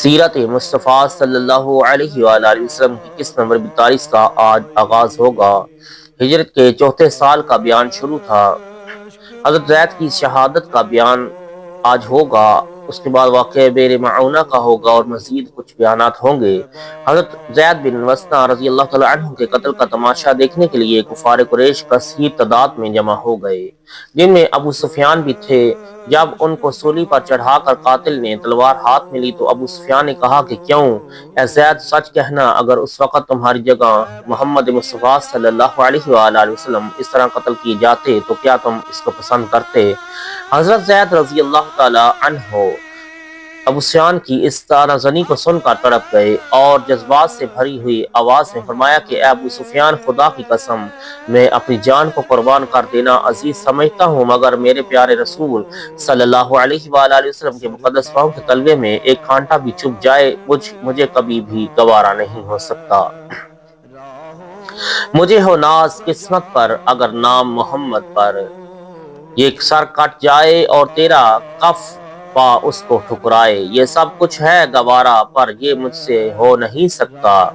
سیرت مصطفیٰ صلی اللہ علیہ وآلہ وسلم کی کس نمبر 42 کا آج آغاز ہوگا؟ ہجرت کے چوتھے سال کا بیان شروع تھا۔ حضرت زید کی شہادت کا بیان آج ہوگا، اس کے بعد واقعہ بئر معونہ کا ہوگا اور مزید کچھ بیانات ہوں گے۔ حضرت زید بن مسنہ رضی اللہ تعالیٰ عنہ کے قتل کا تماشا دیکھنے کے لیے کفار قریش کثیر تعداد میں جمع ہو گئے، جن میں ابو سفیان بھی تھے۔ جب ان کو سولی پر چڑھا کر قاتل نے تلوار ہاتھ میں لی تو ابو سفیان نے کہا کہ کیوں اے زید، سچ کہنا، اگر اس وقت تمہاری جگہ محمد مصطفیٰ صلی اللہ علیہ وآلہ وسلم اس طرح قتل کیے جاتے تو کیا تم اس کو پسند کرتے؟ حضرت زید رضی اللہ تعالی عنہ ابو سفیان کی اس طرح زنی کو سن کر تڑپ گئے اور جذبات سے بھری ہوئی آواز میں فرمایا کہ اے ابو سفیان، خدا کی قسم، میں اپنی جان کو قربان کر دینا عزیز سمجھتا ہوں، مگر میرے پیارے رسول صلی اللہ علیہ وآلہ وسلم کے مقدس پاؤں کے تلوے میں ایک کانٹا بھی چبھ جائے مجھے کبھی بھی گوارا نہیں ہو سکتا۔ مجھے ہو ناز قسمت پر اگر نام محمد پر، یہ سر کٹ جائے اور تیرا کف پا اس کو ٹھکرائے، یہ سب کچھ ہے گوارا پر یہ مجھ سے ہو نہیں سکتا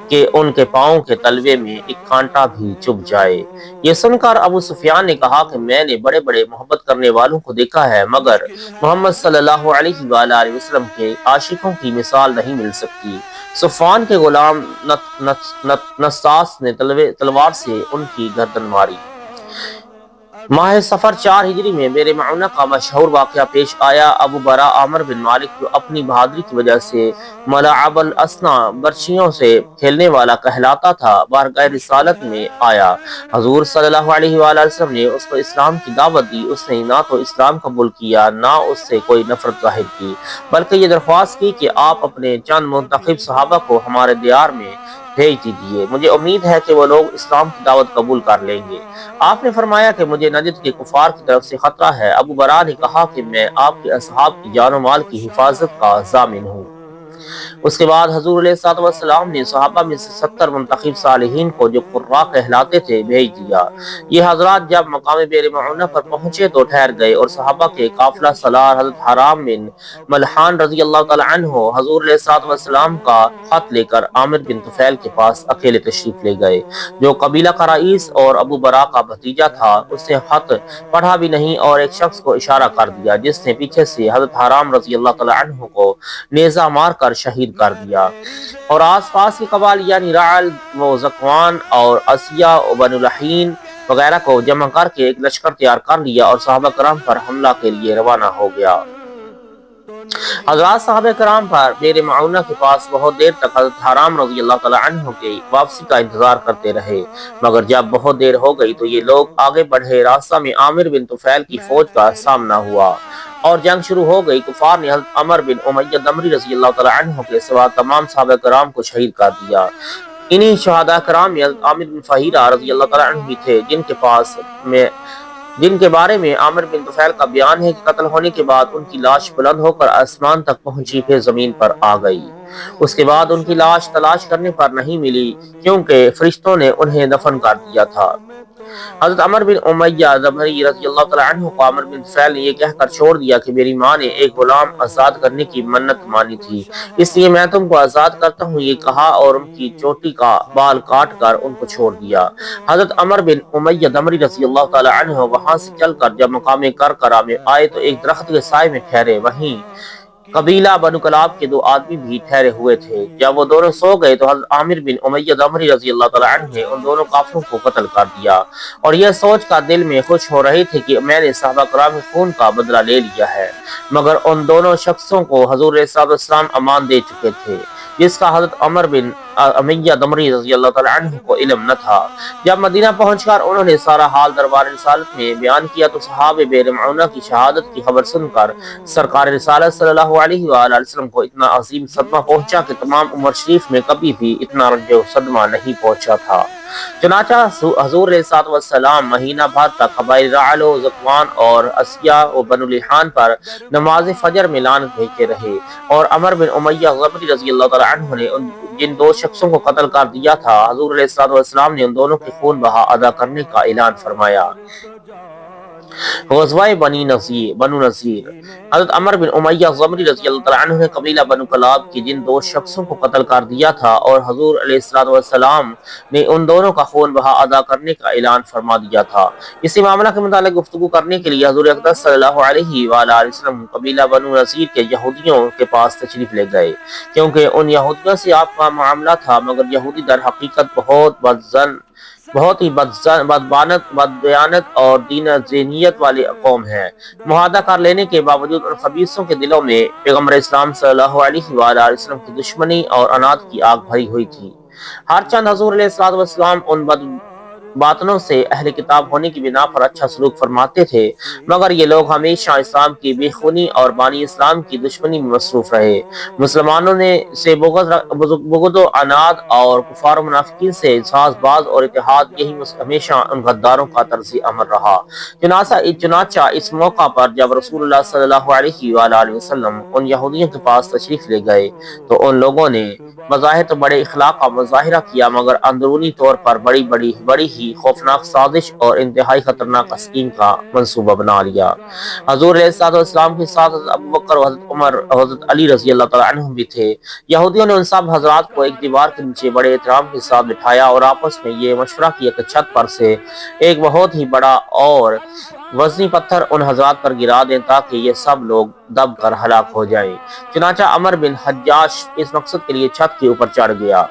کہ ان کے پاؤں کے تلوے میں ایک کانٹا بھی چبھ جائے۔ یہ سن کر ابو سفیان نے کہا کہ میں نے بڑے بڑے محبت کرنے والوں کو دیکھا ہے، مگر محمد صلی اللہ علیہ وآلہ وسلم کے عاشقوں کی مثال نہیں مل سکتی۔ صفوان کے غلام نصاص نے تلوار سے ان کی گردن ماری۔ ماہ سفر 4 ہجری میں بئر معونہ کا مشہور واقعہ پیش آیا۔ ابو برا عامر بن مالک، جو اپنی بہادری کی وجہ سے ملاعب الاسنا برچیوں سے کھیلنے والا کہلاتا تھا، بارگاہ رسالت میں آیا۔ حضور صلی اللہ علیہ وآلہ وسلم نے اس کو اسلام کی دعوت دی۔ اس نے نہ تو اسلام قبول کیا، نہ اس سے کوئی نفرت ظاہر کی، بلکہ یہ درخواست کی کہ آپ اپنے چند منتخب صحابہ کو ہمارے دیار میں بھیج دیجیے، مجھے امید ہے کہ وہ لوگ اسلام کی دعوت قبول کر لیں گے۔ آپ نے فرمایا کہ مجھے نجد کے کفار کی طرف سے خطرہ ہے۔ ابو برا نے کہا کہ میں آپ کے اصحاب کی جان و مال کی حفاظت کا ضامن ہوں۔ اس کے بعد حضور علیہ الصلوۃ والسلام نے صحابہ میں سے 70 منتخب صالحین کو، جو قراء کہلاتے تھے، بھیج دیا۔ یہ حضرات جب مقام بئر معونہ پر پہنچے تو ٹھہر گئے اور صحابہ کے قافلہ سالار حضرت حرام بن ملحان رضی اللہ تعالی عنہ حضور علیہ الصلوۃ والسلام کا خط لے کر عامر بن طفیل کے پاس اکیلے تشریف لے گئے، جو قبیلہ کا رئیس اور ابو برا کا بھتیجا تھا۔ اس نے خط پڑھا بھی نہیں اور ایک شخص کو اشارہ کر دیا، جس نے پیچھے سے حضرت حرام رضی اللہ تعالی عنہ کو نیزہ مار کر شہید کر دیا، اور آس پاس کے قبائل یعنی رعل و ذکوان اور اسیا و بنو لحین وغیرہ کو جمع کر کے ایک لشکر تیار کر لیا اور صحابہ کرام پر حملہ کے لیے روانہ ہو گیا۔ حضرات صحابہ کرام پر بئر معونہ کے پاس بہت دیر تک حضرت حرام رضی اللہ تعالی عنہ کی واپسی کا انتظار کرتے رہے، مگر جب بہت دیر ہو گئی تو یہ لوگ آگے بڑھے۔ راستہ میں عامر بن طفیل کی فوج کا سامنا ہوا اور جنگ شروع ہو گئی۔ کفار نے حضرت عمر بن امیہ دمری رضی اللہ تعالی عنہ کے سوا تمام صحابہ کرام کو شہید کر دیا۔ انہی شہداء کرام میں حضرت عامر بن فہیرہ رضی اللہ تعالی عنہ بھی تھے، جن کے بارے میں عامر بن طفیل کا بیان ہے کہ قتل ہونے کے بعد ان کی لاش بلند ہو کر آسمان تک پہنچی، پھر زمین پر آ گئی۔ اس کے بعد ان کی لاش تلاش کرنے پر نہیں ملی، کیونکہ فرشتوں نے انہیں دفن کر دیا تھا۔ حضرت عمر بن امیہ دمری رضی اللہ تعالی عنہ کو عامر بن طفیل نے یہ کہہ کر چھوڑ دیا کہ میری ماں نے ایک غلام آزاد کرنے کی منت مانی تھی، اس لیے میں تم کو آزاد کرتا ہوں، یہ کہا اور ان کی چوٹی کا بال کاٹ کر ان کو چھوڑ دیا۔ حضرت عمر بن امیہ دمری رضی اللہ تعالی عنہ وہاں سے چل کر جب مقام کرکرہ میں آئے تو ایک درخت کے سائے میں ٹھہرے، وہیں قبیلہ بنو کلاب کے 2 آدمی بھی ٹھہرے ہوئے تھے۔ جب وہ دونوں سو گئے تو حضرت عامر بن امیہ دمری رضی اللہ تعالی عنہ نے ان دونوں کافروں کو قتل کر دیا، اور یہ سوچ کر دل میں خوش ہو رہے تھے کہ میں نے صحابہ کرام کے خون کا بدلہ لے لیا ہے، مگر ان دونوں شخصوں کو حضور علیہ الصلوۃ والسلام امان دے چکے تھے، جس کا حضرت عمر بن امیہ دمری رضی اللہ تعالی عنہ کو علم نہ تھا۔ جب مدینہ پہنچ کر انہوں نے سارا حال دربار رسالت میں بیان کیا تو صحابہ بئر معونہ کی شہادت کی خبر سن کر سرکار رسالت صلی اللہ علیہ وآلہ وسلم کو اتنا عظیم صدمہ پہنچا کہ تمام عمر شریف میں کبھی بھی اتنا رنج و صدمہ نہیں پہنچا تھا۔ چنانچہ حضور علیہ الصلوۃ والسلام مہینہ بھر تک قبائل رعل و ذکوان اور اسیا و بنو لحان پر نماز فجر میں لعنت بھیجتے رہے، اور عمر بن امیہ دمری رضی اللہ تعالی عنہ نے جن 2 شخصوں کو قتل کر دیا تھا، حضور علیہ الصلوۃ والسلام نے ان دونوں کے خون بہا ادا کرنے کا اعلان فرمایا۔ غزوہ بنو نذیر۔ حضرت عمر بن امیہ ضمری رضی اللہ تعالیٰ عنہ نے قبیلہ بنو کلاب کی جن دو شخصوں کو قتل کر دیا تھا اور حضور علیہ الصلوۃ والسلام نے ان دونوں کا خون بہا ادا کرنے کا اعلان فرما دیا تھا۔ اسی معاملہ کے متعلق گفتگو کرنے کے لیے حضور اقدس صلی اللہ علیہ وآلہ وسلم قبیلہ بنو نذیر کے یہودیوں کے پاس تشریف لے گئے، کیونکہ ان یہودیوں سے آپ کا معاملہ تھا، مگر یہودی در حقیقت بہت ہی بددیانت اور دین ذہنیت والی قوم ہے۔ معاہدہ کر لینے کے باوجود ان خبیثوں کے دلوں میں پیغمبر اسلام صلی اللہ علیہ وآلہ وسلم کی دشمنی اور عناد کی آگ بھری ہوئی تھی۔ ہر چند حضور علیہ الصلوۃ والسلام ان باطنوں سے اہل کتاب ہونے کی بنا پر اچھا سلوک فرماتے تھے، مگر یہ لوگ ہمیشہ اسلام کی بے خونی اور بانی اسلام کی دشمنی میں مصروف رہے۔ مسلمانوں نے سے بغض و عناد اور کفار و منافقین سے ساز باز اور اتحاد، یہی ہمیشہ ان غداروں کا طرز عمل رہا۔ چنانچہ اس موقع پر جب رسول اللہ صلی اللہ علیہ وآلہ وسلم ان یہودیوں کے پاس تشریف لے گئے تو ان لوگوں نے بظاہر تو بڑے اخلاق کا مظاہرہ کیا، مگر اندرونی طور پر بڑی ہی خوفناک سازش اور انتہائی خطرناک اسکیم کا منصوبہ بنا لیا۔ حضور علیہ الصلوۃ والسلام کے ساتھ حضرت ابوبکر اور حضرت عمر اور حضرت علی رضی اللہ تعالیٰ عنہ بھی تھے۔ یہودیوں نے ان سب حضرات کو ایک دیوار کے نیچے بڑے احترام کے ساتھ بٹھایا اور آپس میں یہ مشورہ کیا کہ چھت پر سے ایک بہت ہی بڑا اور وزنی پتھر ان حضرات پر گرا دیں تاکہ یہ سب لوگ دب کر ہلاک ہو جائیں۔ چنانچہ عمر بن حجاج اس مقصد کے لیے چھت کے اوپر چڑھ گیا۔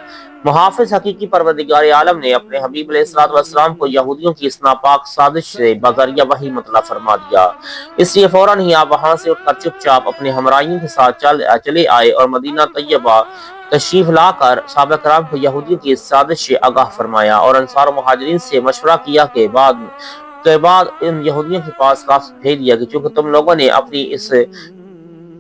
محافظ حقیقی پروردگار عالم نے اپنے حبیب علیہ الصلوۃ والسلام کو یہودیوں کی اس ناپاک سازش سے بذریعہ وحی مطلع فرما دیا، اس لیے فوراً ہی آپ وہاں سے اٹھ کر چپ چاپ اپنے ہمراہیوں کے ساتھ چلے آئے اور مدینہ طیبہ تشریف لا کر صحابہ کرام کو یہودیوں کی اس سازش سے آگاہ فرمایا اور انصار و مہاجرین سے مشورہ کیا کہ بعد ان یہودیوں کے پاس قاصد بھیج دیا کہ چونکہ تم لوگوں نے اپنی اس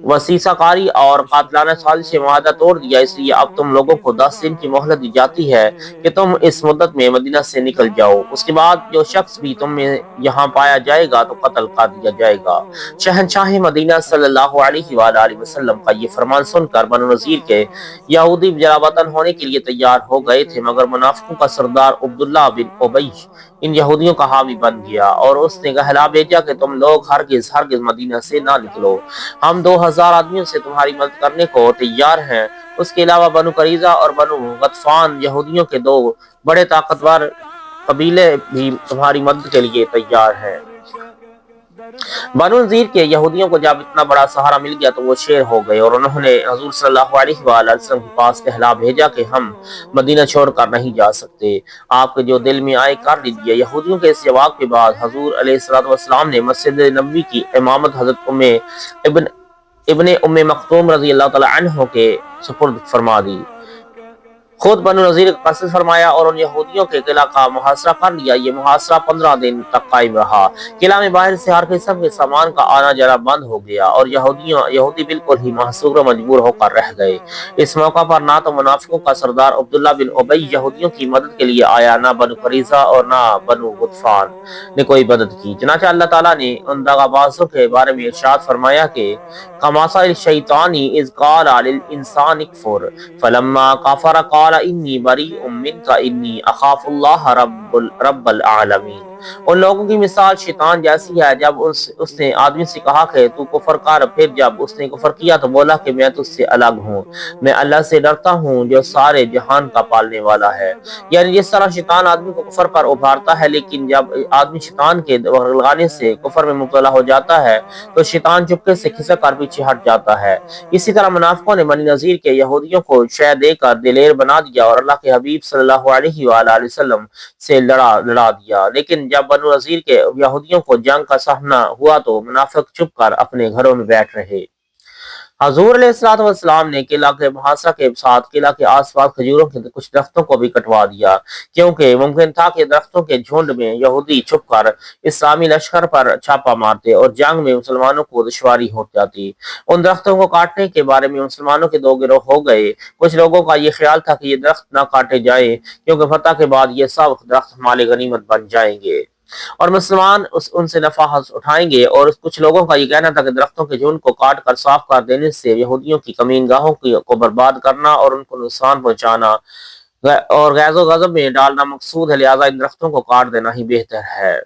وسیسہ کاری اور قاتلانہ سازش سے معاہدہ توڑ دیا، اس لیے اب تم لوگوں کو 10 دن کی مہلت دی جاتی ہے کہ تم اس مدت میں مدینہ سے نکل جاؤ، اس کے بعد جو شخص بھی تم میں یہاں پایا جائے گا تو قتل کر دیا جائے گا۔ شہنشاہ مدینہ صلی اللہ علیہ وآلہ وسلم کا یہ فرمان سن کر بنو نذیر کے یہودی جلا وطن ہونے کے لیے تیار ہو گئے تھے، مگر منافقوں کا سردار عبداللہ بن ابی ان یہودیوں کا حامی بن گیا اور اس نے کہلا بھیجا کہ تم لوگ ہرگز مدینہ سے نہ نکلو، ہم 2000 آدمیوں سے تمہاری مدد کرنے کو تیار ہیں۔ اس کے علاوہ بنو قریظہ اور بنو غطفان یہودیوں کے 2 بڑے طاقتور قبیلے بھی تمہاری مدد کے لیے تیار ہیں۔ بنو نذیر کے یہودیوں کو جب اتنا بڑا سہارا مل گیا تو وہ شیر ہو گئے اور انہوں نے حضور صلی اللہ علیہ وآلہ وسلم کے پاس کہلا بھیجا کہ ہم مدینہ چھوڑ کر نہیں جا سکتے، آپ کے جو دل میں آئے کر لیجیے۔ یہودیوں کے اس جواب کے بعد حضور علیہ الصلوۃ والسلام نے مسجد نبوی کی امامت حضرت ابن مکتوم رضی اللہ تعالی عنہ کے سپرد فرما دی، خود بنو نذیر کا قصد فرمایا اور ان یہودیوں کے قلعہ کا محاصرہ کر لیا۔ یہ محاصرہ 15 دن تک قائم رہا۔ قلعہ میں باہر سے ہر قسم کے سامان کا آنا جانا بند ہو گیا اور یہودی بالکل ہی محصور و مجبور ہو کر رہ گئے۔ اس موقع پر نہ تو منافقوں کا سردار عبداللہ بن ابی یہودیوں کی مدد کے لیے آیا، نہ بنو قریظہ اور نہ بنو غطفان نے کوئی مدد کی۔ چنانچہ اللہ تعالیٰ نے ان دغا بازوں کے بارے میں ارشاد فرمایا کہ کمثل الشیطان اذ قال للانسان اکفر فلما کفر قال انی بریء منک انی اخاف اللہ رب العالمین۔ ان لوگوں کی مثال شیطان جیسی ہے جب اس نے آدمی سے کہا کہ تو کفر کر، پھر جب اس نے کفر کیا تو بولا کہ میں تجھ سے الگ ہوں، میں اللہ سے ڈرتا ہوں جو سارے جہان کا پالنے والا ہے۔ یعنی جس طرح شیطان آدمی کو کفر پر ابھارتا ہے، لیکن جب آدمی شیطان کے ورگلانے سے کفر میں مبتلا ہو جاتا ہے تو شیطان چپکے سے کھسک کر پیچھے ہٹ جاتا ہے۔ اسی طرح منافقوں نے بنی نذیر کے یہودیوں کو شے دے کر دلیر بنا دیا اور اللہ کے حبیب صلی اللہ علیہ وآلہ وسلم سے لڑا دیا، لیکن جب بنو نذیر کے یہودیوں کو جنگ کا سامنا ہوا تو منافق چپ کر اپنے گھروں میں بیٹھ رہے۔ حضور علیہ الصلوۃ والسلام نے قلعہ کے محاصرہ کے ساتھ قلعہ کے آس پاس کھجوروں کے کچھ درختوں کو بھی کٹوا دیا، کیونکہ ممکن تھا کہ درختوں کے جھنڈ میں یہودی چھپ کر اسلامی لشکر پر چھاپا مارتے اور جنگ میں مسلمانوں کو دشواری ہو جاتی۔ ان درختوں کو کاٹنے کے بارے میں مسلمانوں کے 2 گروہ ہو گئے۔ کچھ لوگوں کا یہ خیال تھا کہ یہ درخت نہ کاٹے جائیں کیونکہ فتح کے بعد یہ سب درخت مال غنیمت بن جائیں گے اور مسلمان ان سے نفع اٹھائیں گے، اور کچھ لوگوں کا یہ کہنا تھا کہ درختوں کے جھنڈ کو کاٹ کر صاف کر دینے سے یہودیوں کی کمین گاہوں کو برباد کرنا اور ان کو نقصان پہنچانا اور غیظ و غضب میں ڈالنا مقصود ہے، لہٰذا ان درختوں کو کاٹ دینا ہی بہتر ہے۔